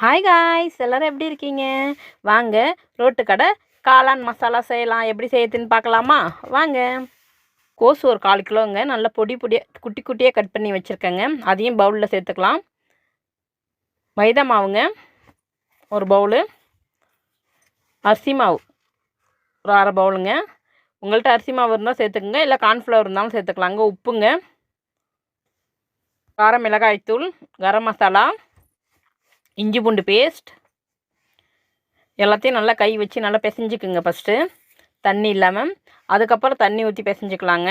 Hi guys, எல்லோரும் எப்படி இருக்கீங்க? வாங்க ரோட்டு கடை காளான் மசாலா செய்யலாம். எப்படி செய்யறதுன்னு பார்க்கலாமா? வாங்க. கோஸ் ஒரு 1/4 கிலோங்க, நல்லா பொடியாக குட்டி குட்டியாக கட் பண்ணி வச்சுருக்கேங்க. அதையும் பவுலில் சேர்த்துக்கலாம். மைதா மாவுங்க ஒரு பவுலு, அரிசி மாவு ஒரு 1/2 பவுலுங்க. உங்கள்கிட்ட அரிசி மாவு இருந்தால் சேர்த்துக்குங்க, இல்லை கார்ன்ஃப்ளவர் இருந்தாலும் சேர்த்துக்கலாங்க. உப்புங்க, கார மிளகாய்த்தூள், கரம் மசாலா, இஞ்சி பூண்டு பேஸ்ட் எல்லாத்தையும் நல்லா கை வச்சு நல்லா பிசைஞ்சிக்குங்க. ஃபஸ்ட்டு தண்ணி இல்லாமல், அதுக்கப்புறம் தண்ணி ஊற்றி பிசைஞ்சிக்கலாங்க.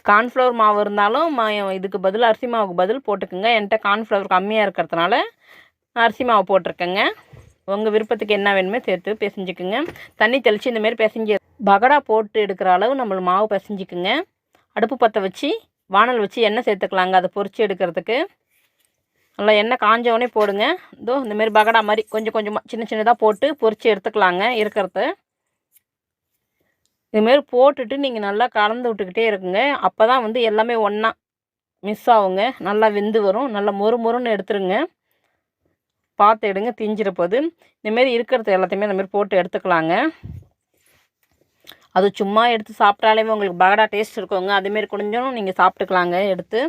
கார்ன்ஃப்ளவர் மாவு இருந்தாலும் இதுக்கு பதில் அரிசி மாவுக்கு பதில் போட்டுக்குங்க. என்கிட்ட கார்ன்ஃப்ளவர் கம்மியாக இருக்கிறதுனால அரிசி மாவு போட்டிருக்கேங்க. உங்கள் விருப்பத்துக்கு என்ன வேணுமே சேர்த்து பிசைஞ்சிக்குங்க. தண்ணி தெளித்து இந்தமாரி பிசைஞ்சி பகடா போட்டு எடுக்கிற அளவு நம்ம மாவு பிசைஞ்சிக்குங்க. அடுப்பு பற்ற வச்சு வானல் வச்சு எண்ணெய் சேர்த்துக்கலாங்க. அதை பொரித்து எடுக்கிறதுக்கு நல்லா எண்ணெய் காஞ்சவொடனே போடுங்க. இந்தமாரி பகடா மாதிரி கொஞ்சம் கொஞ்சமாக சின்ன சின்னதாக போட்டு பொரித்து எடுத்துக்கலாங்க. இருக்கிறது இதுமாரி போட்டுட்டு நீங்கள் நல்லா கலந்து விட்டுக்கிட்டே இருக்குங்க. அப்போ தான் எல்லாமே ஒன்றா மிஸ் ஆகுங்க. நல்லா வெந்து வரும். நல்லா மொறுன்னு எடுத்துருங்க. பார்த்து எடுங்க, திஞ்சிட போது. இந்தமாரி இருக்கிறது எல்லாத்தையுமே இந்தமாரி போட்டு எடுத்துக்கலாங்க. அது சும்மா எடுத்து சாப்பிட்டாலே உங்களுக்கு பகடா டேஸ்ட் இருக்குங்க. அதுமாரி கொஞ்சம் நீங்கள் சாப்பிட்டுக்கலாங்க. எடுத்து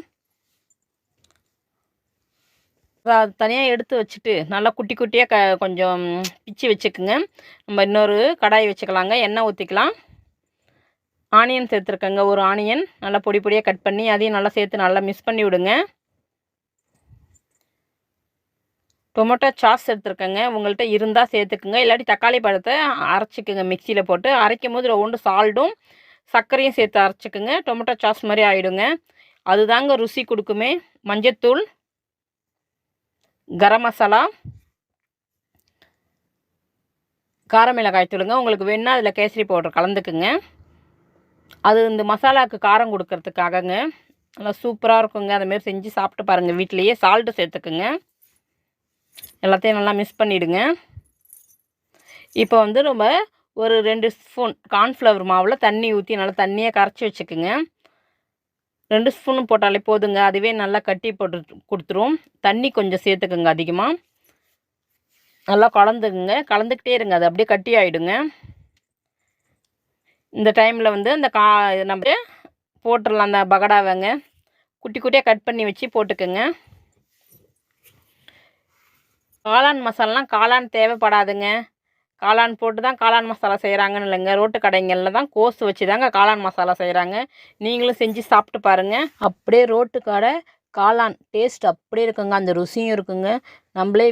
அது தனியாக எடுத்து வச்சுட்டு நல்லா குட்டி குட்டியாக கொஞ்சம் பிச்சு வச்சுக்குங்க. நம்ம இன்னொரு கடாய் வச்சுக்கலாங்க. எண்ணெய் ஊற்றிக்கலாம். ஆனியன் சேர்த்துருக்கேங்க. ஒரு ஆனியன் நல்லா பொடியாக கட் பண்ணி அதையும் நல்லா சேர்த்து நல்லா மிக்ஸ் பண்ணி விடுங்க. டொமேட்டோ சாஸ் எடுத்துருக்கேங்க. உங்கள்கிட்ட இருந்தால் சேர்த்துக்குங்க, இல்லாட்டி தக்காளி பழத்தை அரைச்சிக்குங்க. மிக்சியில் போட்டு அரைக்கும் போது ஒன்று சால்ட்டும் சர்க்கரையும் சேர்த்து அரைச்சிக்குங்க. டொமேட்டோ சாஸ் மாதிரி ஆகிடுங்க. அதுதாங்க ருசி கொடுக்குமே. மஞ்சத்தூள், கரம் மசாலா, கார மிளகாய் தூளுங்க. உங்களுக்கு வேணுன்னா அதில் கேசரி பவுடர் கலந்துக்குங்க. அது இந்த மசாலாவுக்கு காரம் கொடுக்கறதுக்காகங்க. நல்லா சூப்பராக இருக்குங்க. அதுமாரி செஞ்சு சாப்பிட்டு பாருங்கள் வீட்டிலையே. சால்ட்டு சேர்த்துக்குங்க. எல்லாத்தையும் நல்லா மிக்ஸ் பண்ணிவிடுங்க. இப்போ நம்ம ஒரு 2 ஸ்பூன் கார்ன்ஃப்ளவர் மாவில் தண்ணி ஊற்றி நல்லா தண்ணியாக கரைச்சி வச்சுக்குங்க. 2 ஸ்பூன் போட்டாலே போதுங்க. அதுவே நல்லா கட்டி போட்டு கொடுத்துரும். தண்ணி கொஞ்சம் சேர்த்துக்குங்க அதிகமாக. நல்லா கலந்துக்குங்க. கலந்துக்கிட்டே இருங்க. அது அப்படியே கட்டி ஆகிடுங்க. இந்த டைமில் அந்த நம்ம போட்டுடலாம். அந்த பகடாவைங்க குட்டி குட்டியாக கட் பண்ணி வச்சு போட்டுக்குங்க. காளான் மசாலாலாம் காளான் தேவைப்படாதுங்க. காளான் போட்டு தான் காளான் மசாலா செய்கிறாங்கன்னு இல்லைங்க. ரோட்டு கடைங்களில் தான் கோஸ் வச்சு தாங்க காளான் மசாலா செய்கிறாங்க. நீங்களும் செஞ்சு சாப்பிட்டு பாருங்கள். அப்படியே ரோட்டு கடை காளான் டேஸ்ட் அப்படியே இருக்குங்க. அந்த ருசியும் இருக்குங்க. நம்மளே